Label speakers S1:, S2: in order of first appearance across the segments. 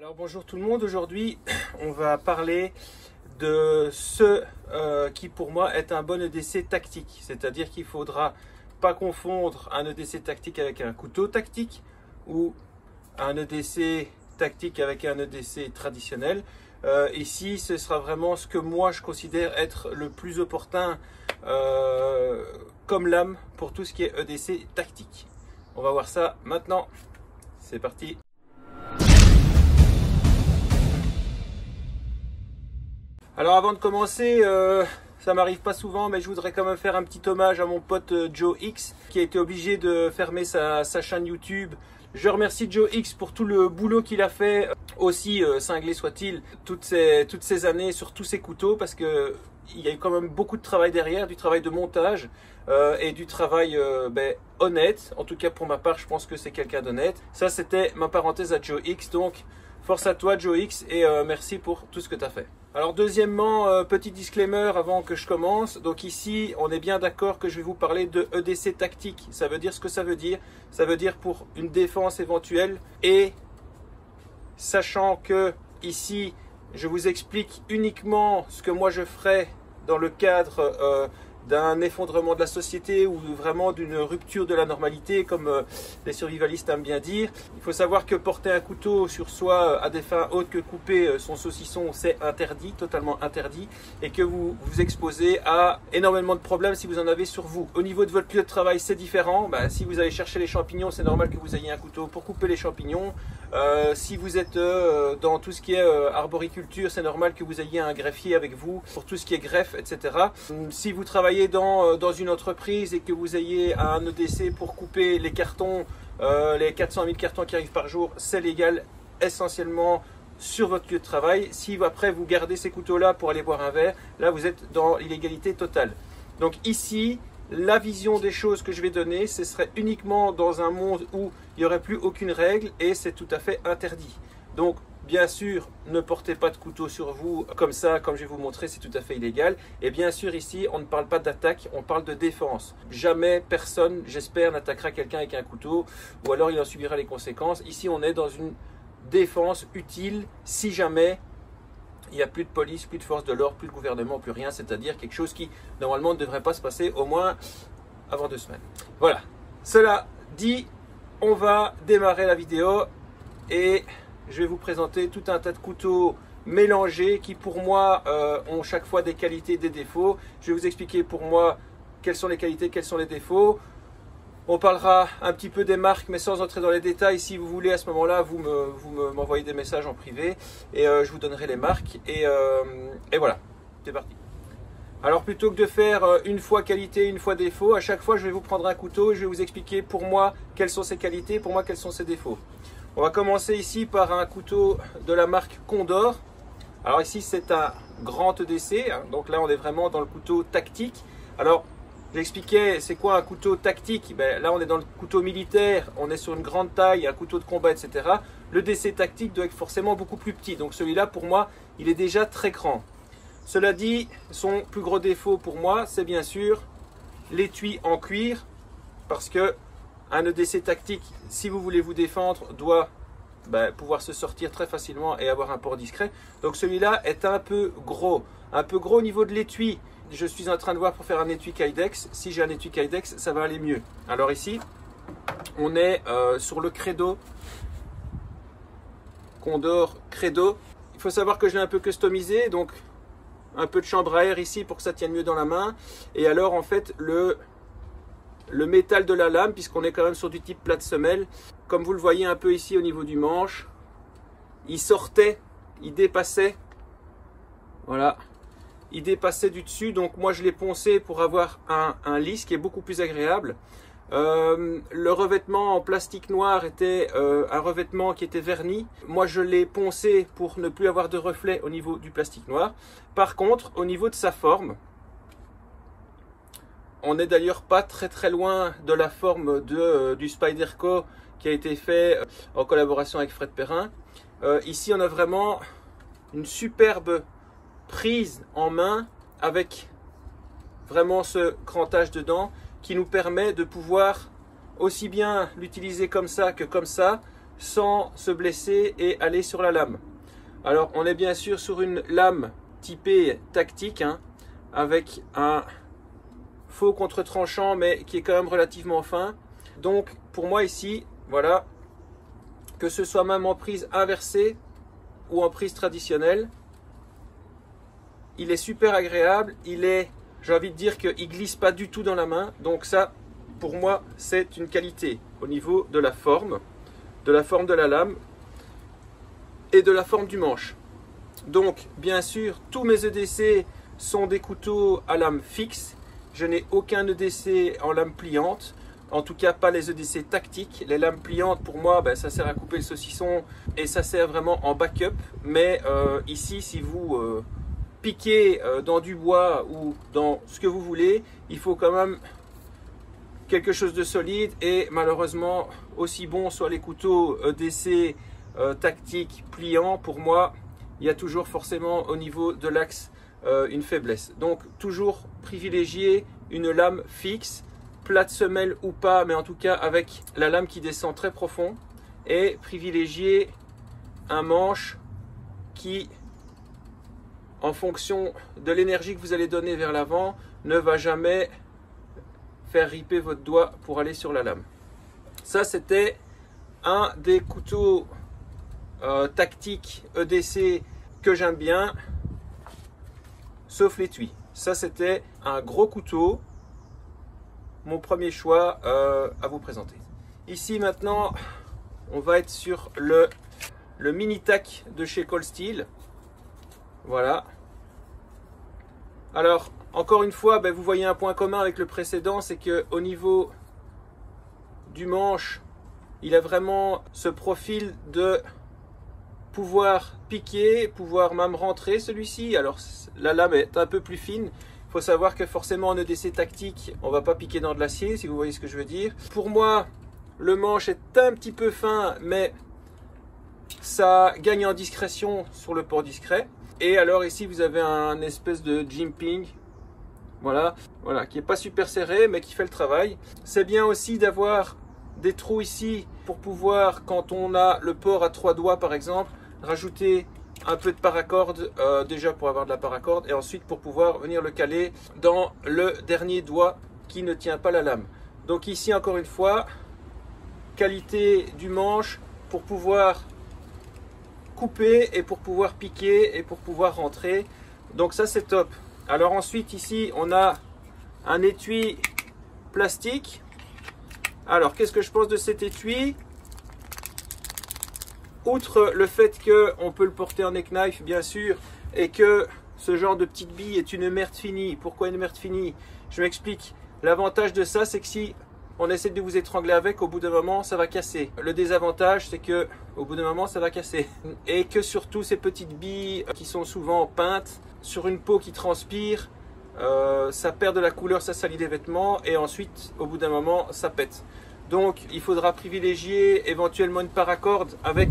S1: Alors bonjour tout le monde, aujourd'hui on va parler de ce qui pour moi est un bon EDC tactique, c'est-à-dire qu'il ne faudra pas confondre un EDC tactique avec un couteau tactique ou un EDC tactique avec un EDC traditionnel. Ici ce sera vraiment ce que moi je considère être le plus opportun comme lame pour tout ce qui est EDC tactique. On va voir ça maintenant, c'est parti. Alors avant de commencer, ça m'arrive pas souvent, mais je voudrais quand même faire un petit hommage à mon pote Joe X, qui a été obligé de fermer sa chaîne YouTube. Je remercie Joe X pour tout le boulot qu'il a fait, aussi cinglé soit-il, toutes ces années sur tous ces couteaux, parce que il y a eu quand même beaucoup de travail derrière, du travail de montage et du travail honnête. En tout cas pour ma part, je pense que c'est quelqu'un d'honnête. Ça c'était ma parenthèse à Joe X, donc force à toi Joe X et merci pour tout ce que tu as fait. Alors deuxièmement, petit disclaimer avant que je commence. Donc ici, on est bien d'accord que je vais vous parler de EDC tactique. Ça veut dire ce que ça veut dire. Ça veut dire pour une défense éventuelle. Et sachant que ici, je vous explique uniquement ce que moi je ferai dans le cadre d'un effondrement de la société ou vraiment d'une rupture de la normalité, comme les survivalistes aiment bien dire. Il faut savoir que porter un couteau sur soi à des fins autres que couper son saucisson, c'est interdit, totalement interdit, et que vous vous exposez à énormément de problèmes si vous en avez sur vous. Au niveau de votre lieu de travail, c'est différent. Si vous allez chercher les champignons, c'est normal que vous ayez un couteau pour couper les champignons. Si vous êtes dans tout ce qui est arboriculture, c'est normal que vous ayez un greffier avec vous pour tout ce qui est greffe, etc. Si vous travaillez dans une entreprise et que vous ayez un EDC pour couper les cartons, les 400 000 cartons qui arrivent par jour, c'est légal essentiellement sur votre lieu de travail. Si après vous gardez ces couteaux-là pour aller boire un verre, là vous êtes dans l'illégalité totale. Donc ici, la vision des choses que je vais donner, ce serait uniquement dans un monde où il n'y aurait plus aucune règle et c'est tout à fait interdit. Donc bien sûr, ne portez pas de couteau sur vous comme ça, comme je vais vous montrer, c'est tout à fait illégal. Et bien sûr, ici, on ne parle pas d'attaque, on parle de défense. Jamais personne, j'espère, n'attaquera quelqu'un avec un couteau ou alors il en subira les conséquences. Ici, on est dans une défense utile si jamais il n'y a plus de police, plus de force de l'ordre, plus de gouvernement, plus rien. C'est-à-dire quelque chose qui, normalement, ne devrait pas se passer au moins avant 2 semaines. Voilà. Cela dit, on va démarrer la vidéo et je vais vous présenter tout un tas de couteaux mélangés qui pour moi ont chaque fois des qualités et des défauts. Je vais vous expliquer pour moi quelles sont les qualités, quels sont les défauts. On parlera un petit peu des marques mais sans entrer dans les détails. Si vous voulez à ce moment-là, vous m'envoyez des messages en privé et je vous donnerai les marques. Et voilà, c'est parti. Alors plutôt que de faire une fois qualité, une fois défaut, à chaque fois je vais vous prendre un couteau et je vais vous expliquer pour moi quelles sont ses qualités, pour moi quels sont ses défauts. On va commencer ici par un couteau de la marque Condor. Alors ici c'est un grand EDC, hein, donc là on est vraiment dans le couteau tactique. Alors j'expliquais c'est quoi un couteau tactique, là on est dans le couteau militaire, on est sur une grande taille, un couteau de combat, etc. Le EDC tactique doit être forcément beaucoup plus petit, donc celui-là pour moi il est déjà très grand. Cela dit, son plus gros défaut pour moi c'est bien sûr l'étui en cuir, parce que un EDC tactique, si vous voulez vous défendre, doit pouvoir se sortir très facilement et avoir un port discret. Donc celui-là est un peu gros au niveau de l'étui. Je suis en train de voir pour faire un étui Kydex. Si j'ai un étui Kydex, ça va aller mieux. Alors ici, on est sur le Credo, Condor Credo. Il faut savoir que je l'ai un peu customisé, donc un peu de chambre à air ici pour que ça tienne mieux dans la main. Et alors en fait, le métal de la lame, puisqu'on est quand même sur du type plate semelle, comme vous le voyez un peu ici au niveau du manche, il sortait, il dépassait, voilà, il dépassait du dessus, donc moi je l'ai poncé pour avoir un lisse qui est beaucoup plus agréable. Le revêtement en plastique noir était un revêtement qui était verni. Moi je l'ai poncé pour ne plus avoir de reflet au niveau du plastique noir. Par contre, au niveau de sa forme, on n'est d'ailleurs pas très loin de la forme du Spyderco qui a été fait en collaboration avec Fred Perrin. Ici on a vraiment une superbe prise en main avec vraiment ce crantage dedans qui nous permet de pouvoir aussi bien l'utiliser comme ça que comme ça, sans se blesser et aller sur la lame. Alors on est bien sûr sur une lame typée tactique, hein, avec un faux contre-tranchant mais qui est quand même relativement fin. Donc pour moi ici, voilà, que ce soit même en prise inversée ou en prise traditionnelle, il est super agréable, j'ai envie de dire qu'il glisse pas du tout dans la main. Donc ça, pour moi, c'est une qualité au niveau de la forme de la lame et de la forme du manche. Donc bien sûr, tous mes EDC sont des couteaux à lame fixe. Je n'ai aucun EDC en lame pliante, en tout cas pas les EDC tactiques. Les lames pliantes pour moi, ben, ça sert à couper le saucisson et ça sert vraiment en backup. Mais ici, si vous piquez dans du bois ou dans ce que vous voulez, il faut quand même quelque chose de solide. Et malheureusement, aussi bon soient les couteaux EDC tactiques pliants, pour moi il y a toujours forcément au niveau de l'axe une faiblesse. Donc toujours privilégier une lame fixe, plate semelle ou pas, mais en tout cas avec la lame qui descend très profond, et privilégier un manche qui, en fonction de l'énergie que vous allez donner vers l'avant, ne va jamais faire riper votre doigt pour aller sur la lame. Ça, c'était un des couteaux tactiques EDC que j'aime bien, sauf l'étui. Ça, c'était un gros couteau, mon premier choix à vous présenter. Ici maintenant, on va être sur le mini tac de chez Cold Steel. Voilà. Alors, encore une fois, ben, vous voyez un point commun avec le précédent, c'est qu'au niveau du manche, il a vraiment ce profil de pouvoir piquer, pouvoir même rentrer celui-ci. Alors, la lame est un peu plus fine. Il faut savoir que forcément en EDC tactique, on ne va pas piquer dans de l'acier, si vous voyez ce que je veux dire. Pour moi, le manche est un petit peu fin, mais ça gagne en discrétion sur le port discret. Et alors ici, vous avez un espèce de jimping, voilà, qui n'est pas super serré, mais qui fait le travail. C'est bien aussi d'avoir des trous ici pour pouvoir, quand on a le port à 3 doigts par exemple, rajouter un peu de paracorde, déjà pour avoir de la paracorde, et ensuite pour pouvoir venir le caler dans le dernier doigt qui ne tient pas la lame. Donc ici, encore une fois, qualité du manche pour pouvoir couper et pour pouvoir piquer et pour pouvoir rentrer. Donc ça, c'est top. Alors ensuite, ici, on a un étui plastique. Alors, qu'est-ce que je pense de cet étui? Outre le fait qu'on peut le porter en neck knife, bien sûr, et que ce genre de petite bille est une merde finie. Pourquoi une merde finie? Je m'explique. L'avantage de ça, c'est que si on essaie de vous étrangler avec, au bout d'un moment, ça va casser. Le désavantage, c'est que au bout d'un moment, ça va casser. Et que surtout, ces petites billes qui sont souvent peintes sur une peau qui transpire, ça perd de la couleur, ça salit les vêtements, et ensuite, au bout d'un moment, ça pète. Donc, il faudra privilégier éventuellement une paracorde avec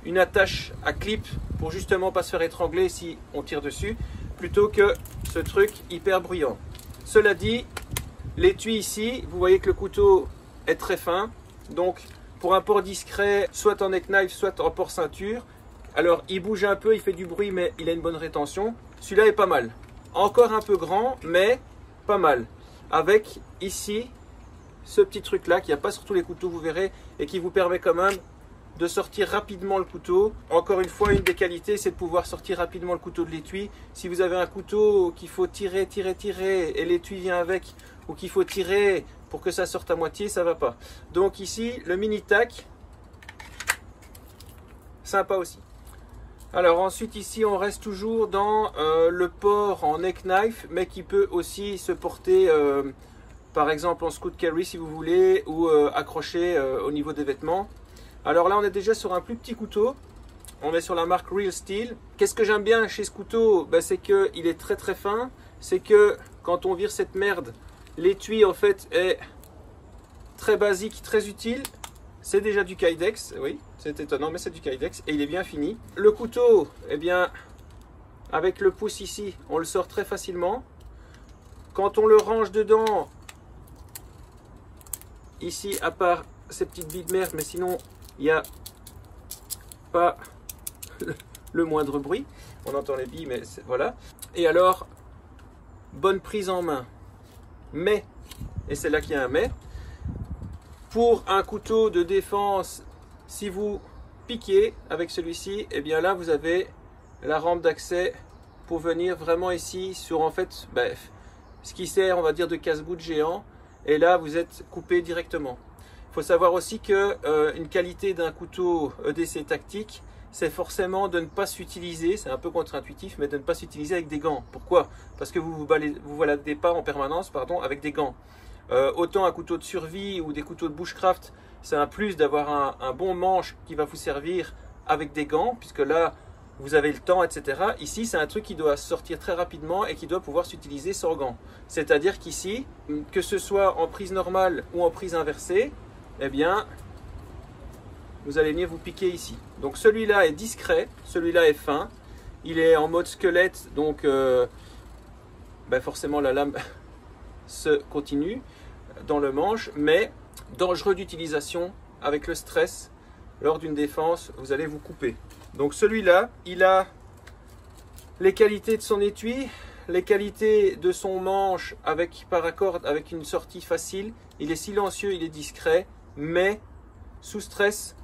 S1: une attache à clip pour justement pas se faire étrangler si on tire dessus, plutôt que ce truc hyper bruyant. Cela dit, l'étui ici, vous voyez que le couteau est très fin, donc pour un port discret, soit en neck knife, soit en port ceinture. Alors il bouge un peu, il fait du bruit, mais il a une bonne rétention. Celui-là est pas mal. Encore un peu grand, mais pas mal. Avec ici, ce petit truc-là, qu'il n'y a pas sur tous les couteaux, vous verrez, et qui vous permet quand même de sortir rapidement le couteau. Encore une fois, une des qualités, c'est de pouvoir sortir rapidement le couteau de l'étui. Si vous avez un couteau qu'il faut tirer, et l'étui vient avec, ou qu'il faut tirer pour que ça sorte à moitié, ça va pas. Donc ici, le mini tac, sympa aussi. Alors ensuite ici, on reste toujours dans le port en neck knife, mais qui peut aussi se porter par exemple en scoot carry si vous voulez, ou accroché au niveau des vêtements. Alors là, on est déjà sur un plus petit couteau. On est sur la marque Real Steel. Qu'est-ce que j'aime bien chez ce couteau? Ben, c'est qu'il est très très fin. C'est que quand on vire cette merde, l'étui en fait est très basique, très utile. C'est déjà du Kydex, oui, c'est étonnant, mais c'est du Kydex et il est bien fini. Le couteau, eh bien, avec le pouce ici, on le sort très facilement. Quand on le range dedans, ici, à part ces petites billes de merde, mais sinon, il y a pas le moindre bruit. On entend les billes, mais voilà. Et alors, bonne prise en main. Mais, et c'est là qu'il y a un mais, pour un couteau de défense, si vous piquez avec celui-ci, et bien là vous avez la rampe d'accès pour venir vraiment ici sur en fait ce qui sert on va dire de casse-goutte géant, et là vous êtes coupé directement. Il faut savoir aussi que une qualité d'un couteau EDC tactique, c'est forcément de ne pas s'utiliser, c'est un peu contre-intuitif, mais de ne pas s'utiliser avec des gants. Pourquoi? Parce que vous baladez pas en permanence avec des gants. Autant un couteau de survie ou des couteaux de bushcraft, c'est un plus d'avoir un bon manche qui va vous servir avec des gants, puisque là vous avez le temps, etc. Ici c'est un truc qui doit sortir très rapidement et qui doit pouvoir s'utiliser sans gants. C'est-à-dire qu'ici, que ce soit en prise normale ou en prise inversée, eh bien vous allez venir vous piquer ici. Donc celui-là est discret, celui-là est fin, il est en mode squelette, donc forcément la lame se continue dans le manche, mais dangereux d'utilisation avec le stress. Lors d'une défense, vous allez vous couper. Donc celui-là, il a les qualités de son étui, les qualités de son manche avec paracorde, avec une sortie facile. Il est silencieux, il est discret, mais sous stress,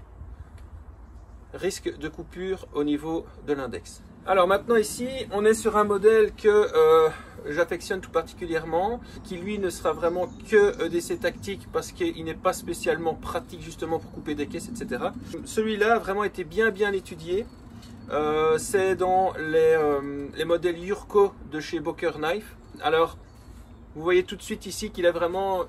S1: risque de coupure au niveau de l'index. Alors maintenant ici, on est sur un modèle que j'affectionne tout particulièrement, qui lui ne sera vraiment que EDC tactique parce qu'il n'est pas spécialement pratique justement pour couper des caisses, etc. Celui-là a vraiment été bien étudié. C'est dans les modèles Yurko de chez Boker Knife. Alors, vous voyez tout de suite ici qu'il a vraiment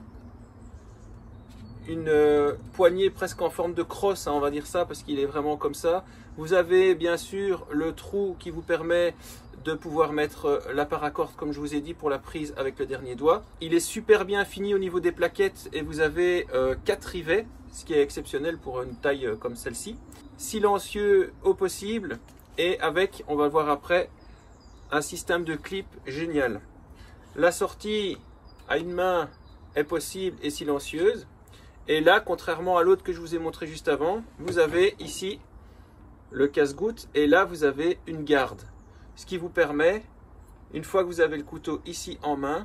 S1: une poignée presque en forme de crosse, hein, on va dire ça, parce qu'il est vraiment comme ça. Vous avez bien sûr le trou qui vous permet de pouvoir mettre la paracorde, comme je vous ai dit, pour la prise avec le dernier doigt. Il est super bien fini au niveau des plaquettes et vous avez 4 rivets, ce qui est exceptionnel pour une taille comme celle-ci. Silencieux au possible et avec, on va le voir après, un système de clip génial. La sortie à une main est possible et silencieuse. Et là, contrairement à l'autre que je vous ai montré juste avant, vous avez ici le casse-goutte et là vous avez une garde. Ce qui vous permet, une fois que vous avez le couteau ici en main,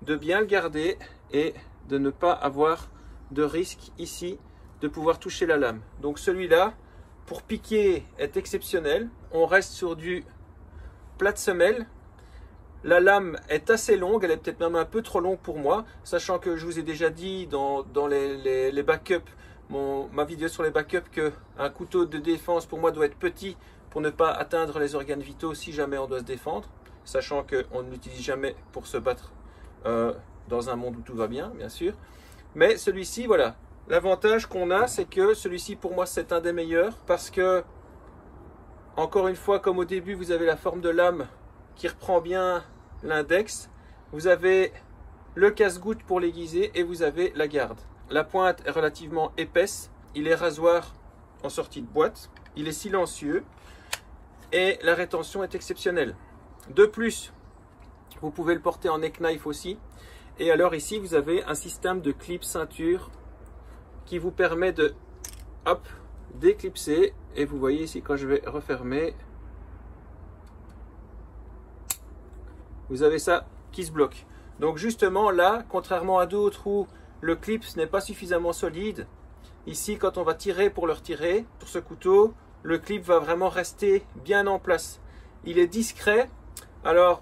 S1: de bien le garder et de ne pas avoir de risque ici de pouvoir toucher la lame. Donc celui-là, pour piquer, est exceptionnel. On reste sur du plat de semelle. La lame est assez longue, elle est peut-être même un peu trop longue pour moi, sachant que je vous ai déjà dit dans les backups, ma vidéo sur les backups, qu'un couteau de défense pour moi doit être petit pour ne pas atteindre les organes vitaux si jamais on doit se défendre, sachant qu'on ne l'utilise jamais pour se battre dans un monde où tout va bien, bien sûr. Mais celui-ci, voilà, l'avantage qu'on a, c'est que celui-ci pour moi c'est un des meilleurs, parce que, encore une fois, comme au début, vous avez la forme de lame qui reprend bien l'index, vous avez le casse-goutte pour l'aiguiser et vous avez la garde. La pointe est relativement épaisse, il est rasoir en sortie de boîte, il est silencieux et la rétention est exceptionnelle. De plus, vous pouvez le porter en neck knife aussi. Et alors ici, vous avez un système de clip ceinture qui vous permet de déclipser. Et vous voyez ici, quand je vais refermer, vous avez ça qui se bloque. Donc justement là, contrairement à d'autres où le clip n'est pas suffisamment solide, ici quand on va tirer pour le retirer, sur ce couteau, le clip va vraiment rester bien en place. Il est discret, alors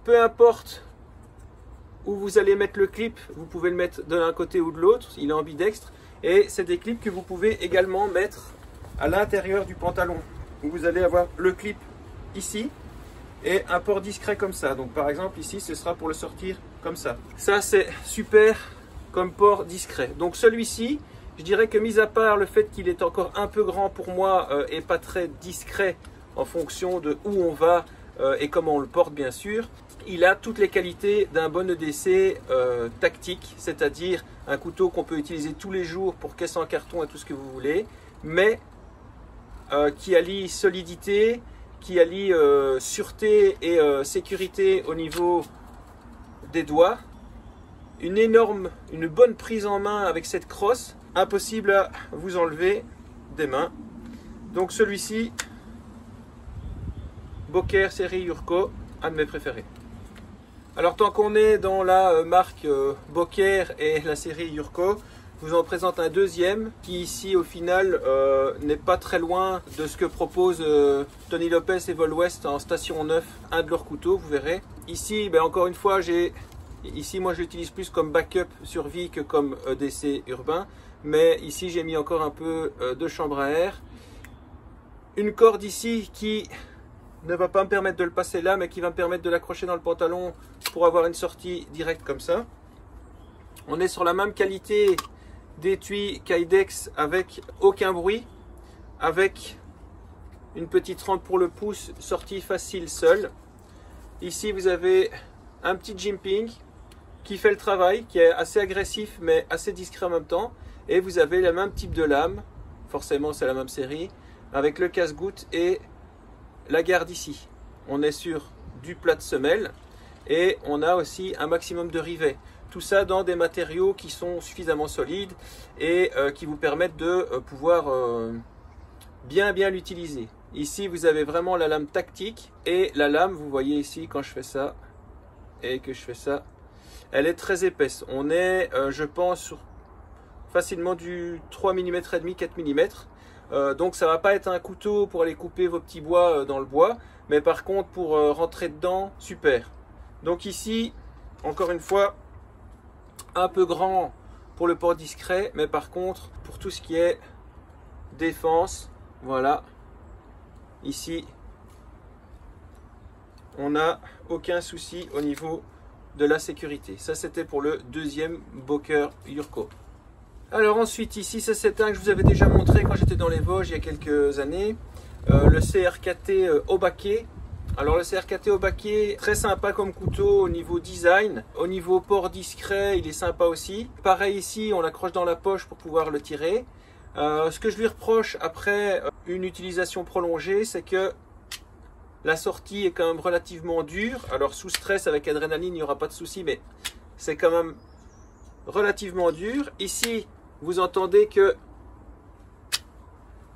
S1: peu importe où vous allez mettre le clip, vous pouvez le mettre de l'un côté ou de l'autre, il est ambidextre. Et c'est des clips que vous pouvez également mettre à l'intérieur du pantalon, où vous allez avoir le clip ici, et un port discret comme ça. Donc par exemple ici ce sera pour le sortir comme ça. Ça c'est super comme port discret. Donc celui-ci, je dirais que mis à part le fait qu'il est encore un peu grand pour moi et pas très discret en fonction de où on va et comment on le porte bien sûr, il a toutes les qualités d'un bon EDC tactique, c'est-à-dire un couteau qu'on peut utiliser tous les jours pour caisse en carton et tout ce que vous voulez, mais qui allie solidité, qui allie sûreté et sécurité au niveau des doigts. Une bonne prise en main avec cette crosse, impossible à vous enlever des mains. Donc celui-ci, Boker série Urco, un de mes préférés. Alors tant qu'on est dans la marque Boker et la série Urco, je vous en présente un deuxième qui ici au final n'est pas très loin de ce que propose Tony Lopez et Vol West en station 9, un de leurs couteaux, vous verrez. Ici, ben, encore une fois, ici moi je l'utilise plus comme backup survie que comme EDC urbain, mais ici j'ai mis encore un peu de chambre à air. Une corde ici qui ne va pas me permettre de le passer là, mais qui va me permettre de l'accrocher dans le pantalon pour avoir une sortie directe comme ça. On est sur la même qualité d'étui Kydex avec aucun bruit, avec une petite rampe pour le pouce, sortie facile seule. Ici vous avez un petit jimping qui fait le travail, qui est assez agressif mais assez discret en même temps. Et vous avez le même type de lame, forcément c'est la même série, avec le casse-goutte et la garde ici. On est sur du plat de semelle et on a aussi un maximum de rivets. Tout ça dans des matériaux qui sont suffisamment solides et qui vous permettent de pouvoir bien l'utiliser. Ici vous avez vraiment la lame tactique et la lame, vous voyez ici quand je fais ça et que je fais ça, elle est très épaisse. On est je pense sur facilement du 3 mm et demi, 4 mm. Donc ça va pas être un couteau pour aller couper vos petits bois dans le bois, mais par contre pour rentrer dedans, super. Donc ici, encore une fois, un peu grand pour le port discret, mais par contre pour tout ce qui est défense, voilà, ici on n'a aucun souci au niveau de la sécurité. Ça c'était pour le deuxième Boker Urco. Alors ensuite ici, ça c'est un que je vous avais déjà montré quand j'étais dans les Vosges il y a quelques années, le CRKT Obake. Alors le CRKT Obake, très sympa comme couteau au niveau design, au niveau port discret il est sympa aussi. Pareil ici, on l'accroche dans la poche pour pouvoir le tirer. Ce que je lui reproche après une utilisation prolongée, c'est que la sortie est quand même relativement dure. Alors sous stress avec adrénaline il n'y aura pas de souci, mais c'est quand même relativement dur. Ici vous entendez que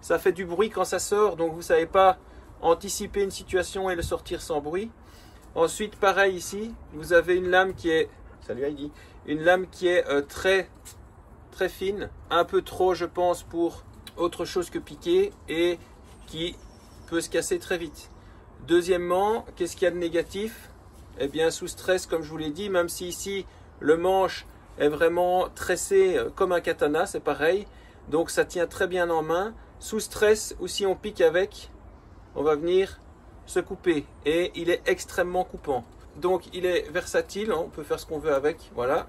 S1: ça fait du bruit quand ça sort, donc vous ne savez pas anticiper une situation et le sortir sans bruit. Ensuite pareil ici, vous avez une lame qui est, salut Heidi, une lame qui est très fine, un peu trop je pense pour autre chose que piquer et qui peut se casser très vite. Deuxièmement, qu'est-ce qu'il y a de négatif? Eh bien sous stress, comme je vous l'ai dit, même si ici le manche est vraiment tressé comme un katana, c'est pareil, donc ça tient très bien en main. Sous stress ou si on pique avec, on va venir se couper et il est extrêmement coupant. Donc il est versatile, on peut faire ce qu'on veut avec, voilà,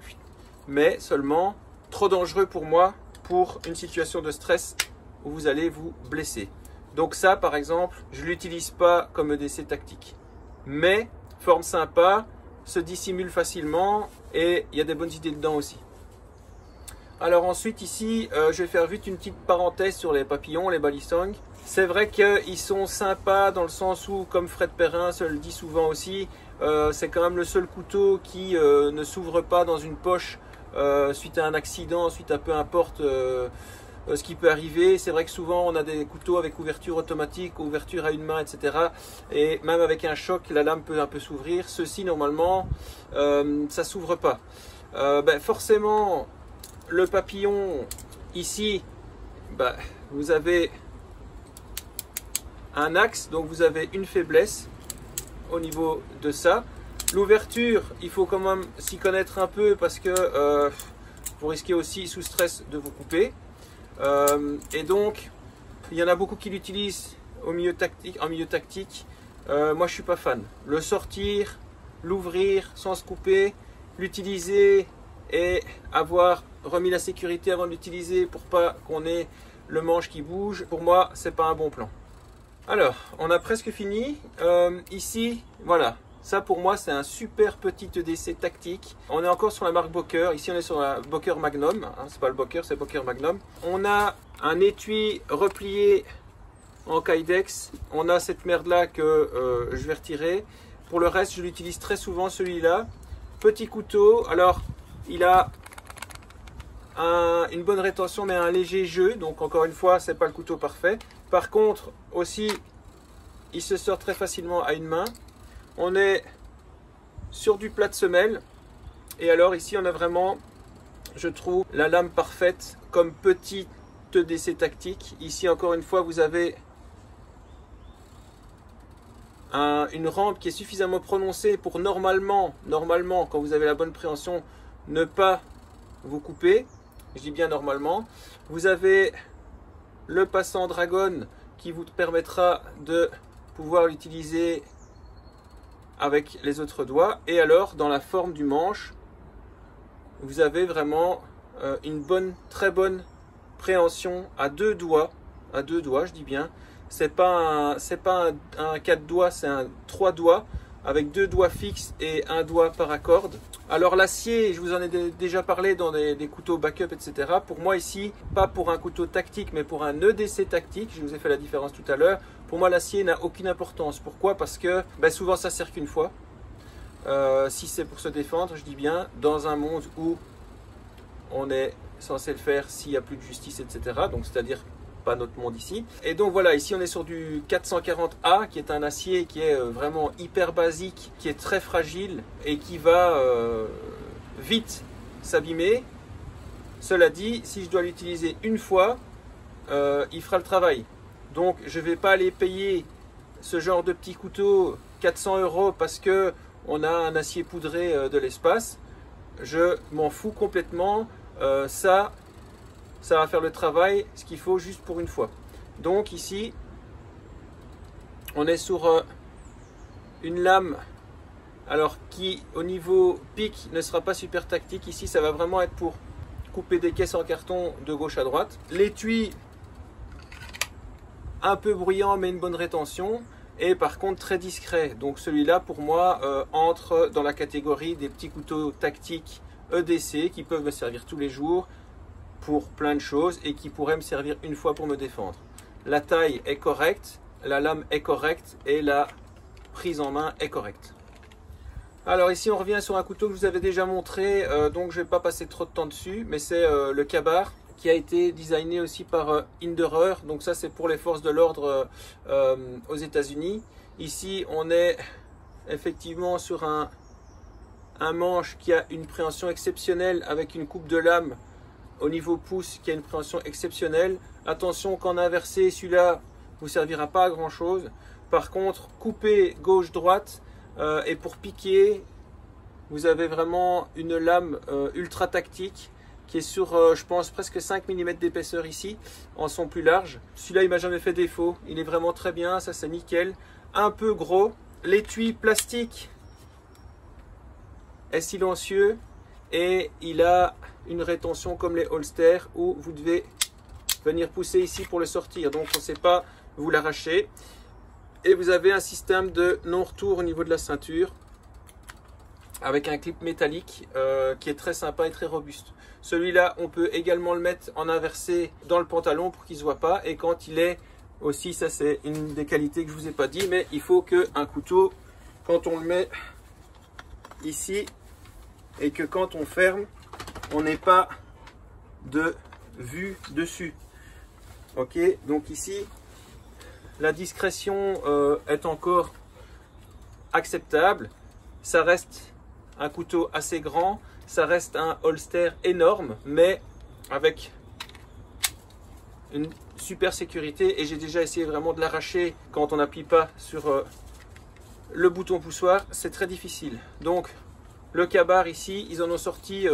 S1: mais seulement trop dangereux pour moi pour une situation de stress où vous allez vous blesser. Donc ça par exemple, je ne l'utilise pas comme EDC tactique, mais forme sympa, se dissimule facilement et il y a des bonnes idées dedans aussi. Alors ensuite ici, je vais faire vite une petite parenthèse sur les papillons, les balisongs. C'est vrai qu'ils sont sympas dans le sens où, comme Fred Perrin se le dit souvent aussi, c'est quand même le seul couteau qui ne s'ouvre pas dans une poche suite à un accident, suite à peu importe ce qui peut arriver. C'est vrai que souvent on a des couteaux avec ouverture automatique, ouverture à une main, etc. Et même avec un choc, la lame peut un peu s'ouvrir. Ceci normalement, ça s'ouvre pas. Forcément, le papillon ici, vous avez un axe, donc vous avez une faiblesse au niveau de ça. L'ouverture, il faut quand même s'y connaître un peu parce que vous risquez aussi sous stress de vous couper. Et donc, il y en a beaucoup qui l'utilisent en milieu tactique. Moi, je suis pas fan. Le sortir, l'ouvrir sans se couper, l'utiliser et avoir remis la sécurité avant de l'utiliser pour pas qu'on ait le manche qui bouge, pour moi, c'est pas un bon plan. Alors, on a presque fini. Ici, voilà. Ça pour moi c'est un super petit EDC tactique. On est encore sur la marque Boker. Ici on est sur la Boker Magnum. Hein, c'est pas le Boker, c'est Boker Magnum. On a un étui replié en Kydex. On a cette merde là que je vais retirer. Pour le reste je l'utilise très souvent celui-là. Petit couteau. Alors il a une bonne rétention mais un léger jeu. Donc encore une fois c'est pas le couteau parfait. Par contre, aussi, il se sort très facilement à une main. On est sur du plat de semelle. Et alors ici, on a vraiment, je trouve, la lame parfaite comme petit EDC tactique. Ici, encore une fois, vous avez une rampe qui est suffisamment prononcée pour normalement, quand vous avez la bonne préhension, ne pas vous couper. Je dis bien normalement. Vous avez le passant dragon qui vous permettra de pouvoir l'utiliser avec les autres doigts. Et alors, dans la forme du manche, vous avez vraiment une très bonne préhension à deux doigts, je dis bien. C'est pas un 4 doigts, c'est un 3 doigts avec 2 doigts fixes et un doigt paracorde. Alors l'acier, je vous en ai déjà parlé dans des couteaux backup, etc. Pour moi ici, pas pour un couteau tactique, mais pour un EDC tactique, je vous ai fait la différence tout à l'heure. Pour moi, l'acier n'a aucune importance. Pourquoi? Parce que souvent ça sert qu'une fois. Si c'est pour se défendre, je dis bien, dans un monde où on est censé le faire s'il n'y a plus de justice, etc. Donc c'est-à-dire pas notre monde ici. Et donc voilà, ici on est sur du 440A qui est un acier qui est vraiment hyper basique, qui est très fragile et qui va vite s'abîmer. Cela dit, si je dois l'utiliser une fois, il fera le travail. Donc je ne vais pas aller payer ce genre de petit couteau 400 € parce que on a un acier poudré de l'espace. Je m'en fous complètement. Ça va faire le travail, ce qu'il faut juste pour une fois. Donc ici, on est sur une lame, alors qui au niveau pic ne sera pas super tactique. Ici, ça va vraiment être pour couper des caisses en carton de gauche à droite. L'étui, un peu bruyant mais une bonne rétention. Et par contre très discret. Donc celui-là pour moi entre dans la catégorie des petits couteaux tactiques EDC qui peuvent me servir tous les jours pour plein de choses et qui pourraient me servir une fois pour me défendre. La taille est correcte, la lame est correcte et la prise en main est correcte. Alors ici on revient sur un couteau que je vous avais déjà montré, donc je ne vais pas passer trop de temps dessus, mais c'est le Ka-Bar qui a été designé aussi par Hinderer. Donc ça c'est pour les forces de l'ordre aux États-Unis. Ici on est effectivement sur un manche qui a une préhension exceptionnelle avec une coupe de lame au niveau pouce qui a une préhension exceptionnelle. Attention qu'en inversé, celui-là vous servira pas à grand chose. Par contre, couper gauche-droite et pour piquer, vous avez vraiment une lame ultra tactique qui est sur, je pense, presque 5 mm d'épaisseur ici, en son plus large. Celui-là, il m'a jamais fait défaut. Il est vraiment très bien, ça c'est nickel. Un peu gros. L'étui plastique est silencieux et il a une rétention comme les holsters où vous devez venir pousser ici pour le sortir. Donc on ne sait pas vous l'arracher. Et vous avez un système de non-retour au niveau de la ceinture avec un clip métallique qui est très sympa et très robuste. Celui-là, on peut également le mettre en inversé dans le pantalon pour qu'il ne se voit pas. Et quand il est aussi, ça c'est une des qualités que je ne vous ai pas dit, mais il faut qu'un couteau, quand on le met ici et que quand on ferme, on n'ait pas de vue dessus. Ok, donc ici, la discrétion est encore acceptable. Ça reste un couteau assez grand, ça reste un holster énorme, mais avec une super sécurité. Et j'ai déjà essayé vraiment de l'arracher quand on n'appuie pas sur le bouton poussoir, c'est très difficile. Donc le Ka-Bar ici, ils en ont sorti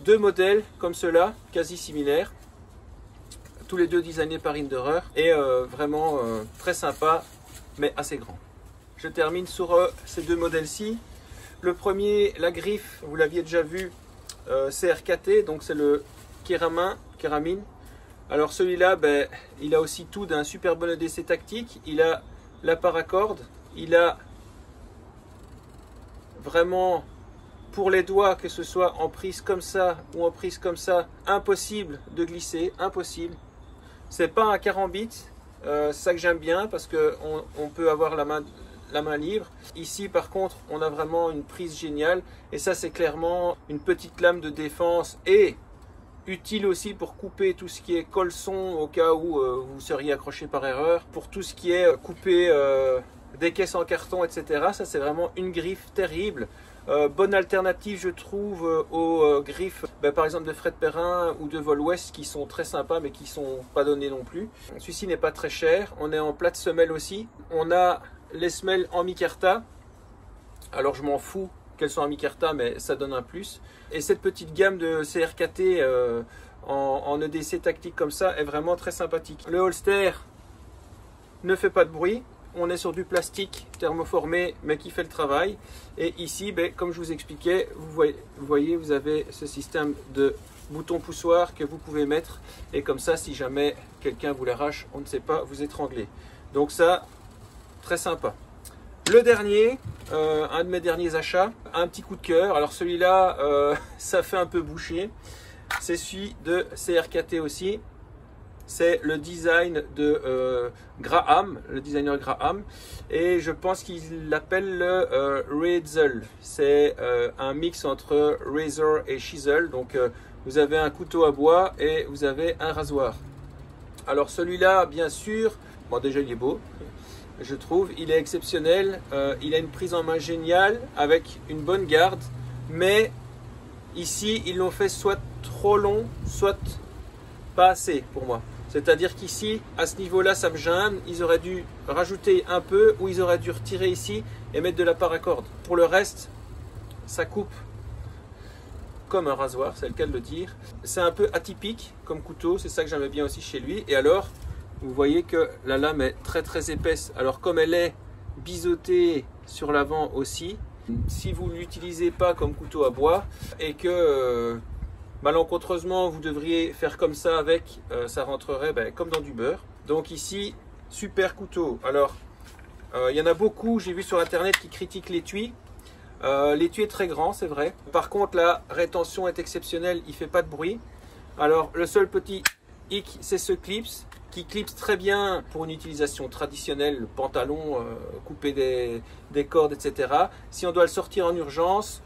S1: deux modèles comme cela, quasi similaires, tous les deux designés par Hinderer, et vraiment très sympa mais assez grand. Je termine sur ces deux modèles-ci. Le premier, la griffe, vous l'aviez déjà vu, CRKT, donc c'est le Keramine. Alors celui-là, il a aussi tout d'un super bon EDC tactique. Il a la paracorde, il a vraiment pour les doigts, que ce soit en prise comme ça ou en prise comme ça, impossible de glisser, impossible. C'est pas un carambit, c'est ça que j'aime bien parce que on peut avoir la main libre. Ici par contre on a vraiment une prise géniale et ça c'est clairement une petite lame de défense et utile aussi pour couper tout ce qui est colson au cas où vous seriez accroché par erreur, pour tout ce qui est couper des caisses en carton, etc. Ça, c'est vraiment une griffe terrible. Bonne alternative, je trouve, aux griffes, par exemple de Fred Perrin ou de Vol Ouest, qui sont très sympas mais qui sont pas donnés non plus. Celui-ci n'est pas très cher. On est en plate semelle aussi. On a les semelles en micarta. Alors je m'en fous qu'elles soient en micarta, mais ça donne un plus. Et cette petite gamme de CRKT en EDC tactique comme ça est vraiment très sympathique. Le holster ne fait pas de bruit. On est sur du plastique thermoformé mais qui fait le travail. Et ici, comme je vous expliquais, vous voyez, vous avez ce système de bouton poussoir que vous pouvez mettre. Et comme ça, si jamais quelqu'un vous l'arrache, on ne sait pas vous étrangler. Donc ça, très sympa. Le dernier, un de mes derniers achats, un petit coup de cœur. Alors celui-là, ça fait un peu boucher. C'est celui de CRKT aussi. C'est le design de Graham, le designer Graham, et je pense qu'il l'appelle le Razel. C'est un mix entre razor et chisel. Donc vous avez un couteau à bois et vous avez un rasoir. Alors celui-là, bien sûr, bon déjà il est beau, je trouve, il est exceptionnel. Il a une prise en main géniale avec une bonne garde, mais ici ils l'ont fait soit trop long, soit pas assez pour moi. C'est-à-dire qu'ici, à ce niveau-là, ça me gêne. Ils auraient dû rajouter un peu ou ils auraient dû retirer ici et mettre de la paracorde. Pour le reste, ça coupe comme un rasoir, c'est le cas de le dire. C'est un peu atypique comme couteau, c'est ça que j'aimais bien aussi chez lui. Et alors, vous voyez que la lame est très très épaisse. Alors comme elle est biseautée sur l'avant aussi, si vous ne l'utilisez pas comme couteau à bois et que malencontreusement vous devriez faire comme ça avec, ça rentrerait comme dans du beurre. Donc ici, super couteau. Alors, il y en a beaucoup, j'ai vu sur internet, qui critiquent l'étui. L'étui est très grand, c'est vrai. Par contre, la rétention est exceptionnelle, il ne fait pas de bruit. Alors, le seul petit hic, c'est ce clips, qui clipse très bien pour une utilisation traditionnelle, le pantalon, couper des cordes, etc. Si on doit le sortir en urgence,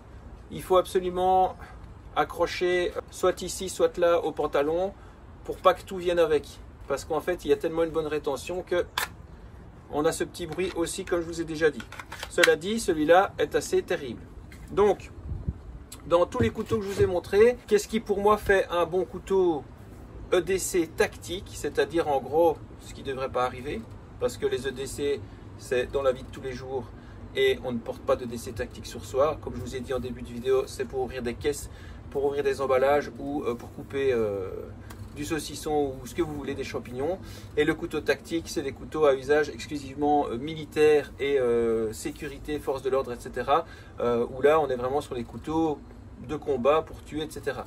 S1: il faut absolument accrocher soit ici, soit là au pantalon pour pas que tout vienne avec. Parce qu'en fait, il y a tellement une bonne rétention que on a ce petit bruit aussi, comme je vous ai déjà dit. Cela dit, celui-là est assez terrible. Donc, dans tous les couteaux que je vous ai montrés, qu'est-ce qui pour moi fait un bon couteau EDC tactique, c'est-à-dire en gros ce qui ne devrait pas arriver, parce que les EDC c'est dans la vie de tous les jours et on ne porte pas d'EDC tactique sur soi. Comme je vous ai dit en début de vidéo, c'est pour ouvrir des caisses, pour ouvrir des emballages ou pour couper du saucisson ou ce que vous voulez, des champignons. Et le couteau tactique, c'est des couteaux à usage exclusivement militaire et sécurité, force de l'ordre, etc. Où là on est vraiment sur les couteaux de combat pour tuer, etc.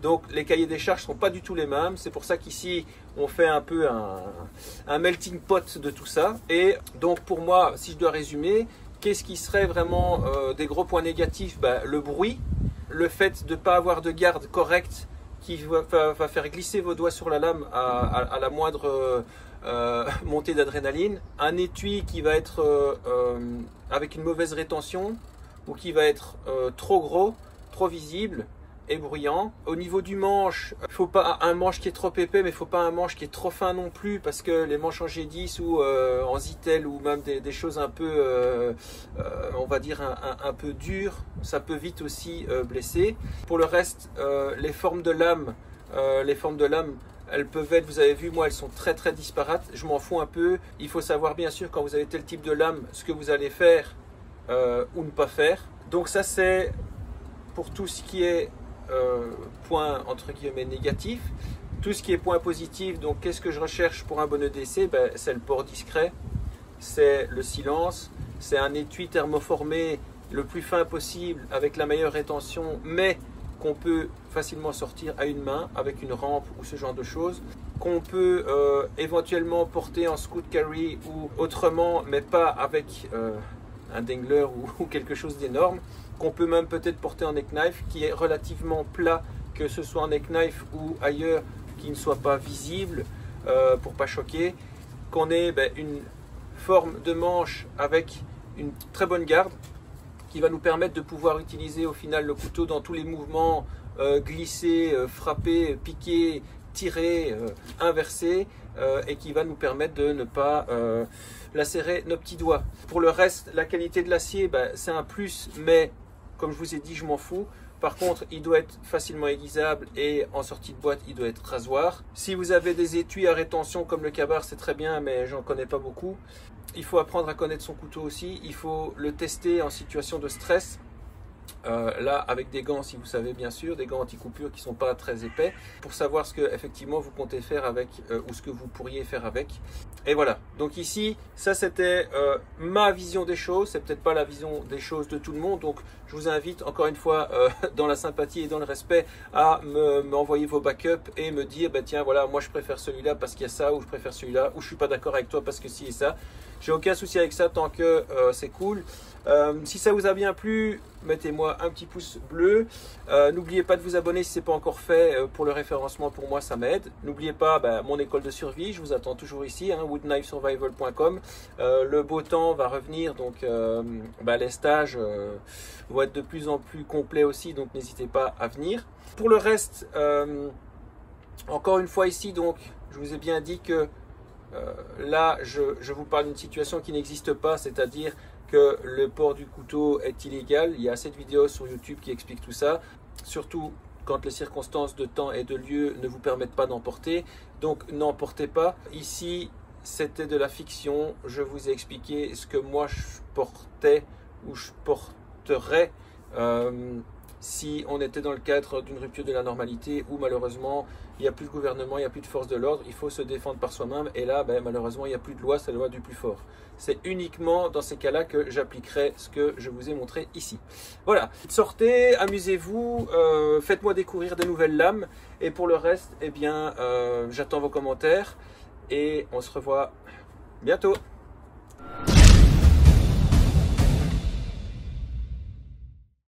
S1: Donc les cahiers des charges ne sont pas du tout les mêmes. C'est pour ça qu'ici on fait un peu un melting pot de tout ça. Et donc pour moi, si je dois résumer, qu'est-ce qui serait vraiment des gros points négatifs? Le bruit, le fait de ne pas avoir de garde correcte qui va faire glisser vos doigts sur la lame à la moindre montée d'adrénaline, un étui qui va être avec une mauvaise rétention ou qui va être trop gros, trop visible et bruyant. Au niveau du manche, il ne faut pas un manche qui est trop épais, mais il ne faut pas un manche qui est trop fin non plus, parce que les manches en G10 ou en Zytel ou même des choses un peu, on va dire un peu dures, ça peut vite aussi blesser. Pour le reste, les formes de lame, elles peuvent être, vous avez vu, moi elles sont très très disparates. Je m'en fous un peu. Il faut savoir bien sûr quand vous avez tel type de lame, ce que vous allez faire ou ne pas faire. Donc ça c'est pour tout ce qui est point entre guillemets négatif. Tout ce qui est point positif, donc qu'est-ce que je recherche pour un bon EDC? C'est le port discret, c'est le silence, c'est un étui thermoformé le plus fin possible avec la meilleure rétention, mais qu'on peut facilement sortir à une main avec une rampe ou ce genre de choses, qu'on peut éventuellement porter en scoot carry ou autrement, mais pas avec un dangler ou quelque chose d'énorme, qu'on peut même peut-être porter en neck knife, qui est relativement plat, que ce soit en neck knife ou ailleurs, qui ne soit pas visible pour pas choquer, qu'on ait une forme de manche avec une très bonne garde qui va nous permettre de pouvoir utiliser au final le couteau dans tous les mouvements glisser, frapper, piquer, tirer, inverser et qui va nous permettre de ne pas lacérer nos petits doigts. Pour le reste, la qualité de l'acier, c'est un plus, mais comme je vous ai dit, je m'en fous. Par contre, il doit être facilement aiguisable et en sortie de boîte, il doit être rasoir. Si vous avez des étuis à rétention comme le Ka-Bar, c'est très bien, mais j'en connais pas beaucoup. Il faut apprendre à connaître son couteau aussi. Il faut le tester en situation de stress. Là, avec des gants, si vous savez bien sûr, des gants anti-coupure qui ne sont pas très épais, pour savoir ce que effectivement vous comptez faire avec ou ce que vous pourriez faire avec. Et voilà. Donc ici, ça c'était ma vision des choses. C'est peut-être pas la vision des choses de tout le monde. Donc je vous invite encore une fois, dans la sympathie et dans le respect, à m'envoyer vos backups et me dire, tiens, voilà, moi je préfère celui-là parce qu'il y a ça, ou je préfère celui-là, ou je suis pas d'accord avec toi parce que ci et ça. J'ai aucun souci avec ça tant que c'est cool. Si ça vous a bien plu, mettez-moi un petit pouce bleu. N'oubliez pas de vous abonner si ce n'est pas encore fait pour le référencement, pour moi ça m'aide. N'oubliez pas mon école de survie, je vous attends toujours ici, woodknifesurvival.com. Le beau temps va revenir, donc les stages vont être de plus en plus complets aussi, donc n'hésitez pas à venir. Pour le reste, encore une fois ici, donc je vous ai bien dit que là je vous parle d'une situation qui n'existe pas, c'est-à-dire que le port du couteau est illégal. Il y a assez de vidéos sur YouTube qui expliquent tout ça, surtout quand les circonstances de temps et de lieu ne vous permettent pas d'emporter. Donc n'emportez pas. Ici, c'était de la fiction. Je vous ai expliqué ce que moi je portais ou je porterais si on était dans le cadre d'une rupture de la normalité où malheureusement il n'y a plus de gouvernement, il n'y a plus de force de l'ordre, il faut se défendre par soi-même et là malheureusement il n'y a plus de loi, c'est la loi du plus fort. C'est uniquement dans ces cas-là que j'appliquerai ce que je vous ai montré ici. Voilà, sortez, amusez-vous, faites-moi découvrir des nouvelles lames et pour le reste, j'attends vos commentaires et on se revoit bientôt.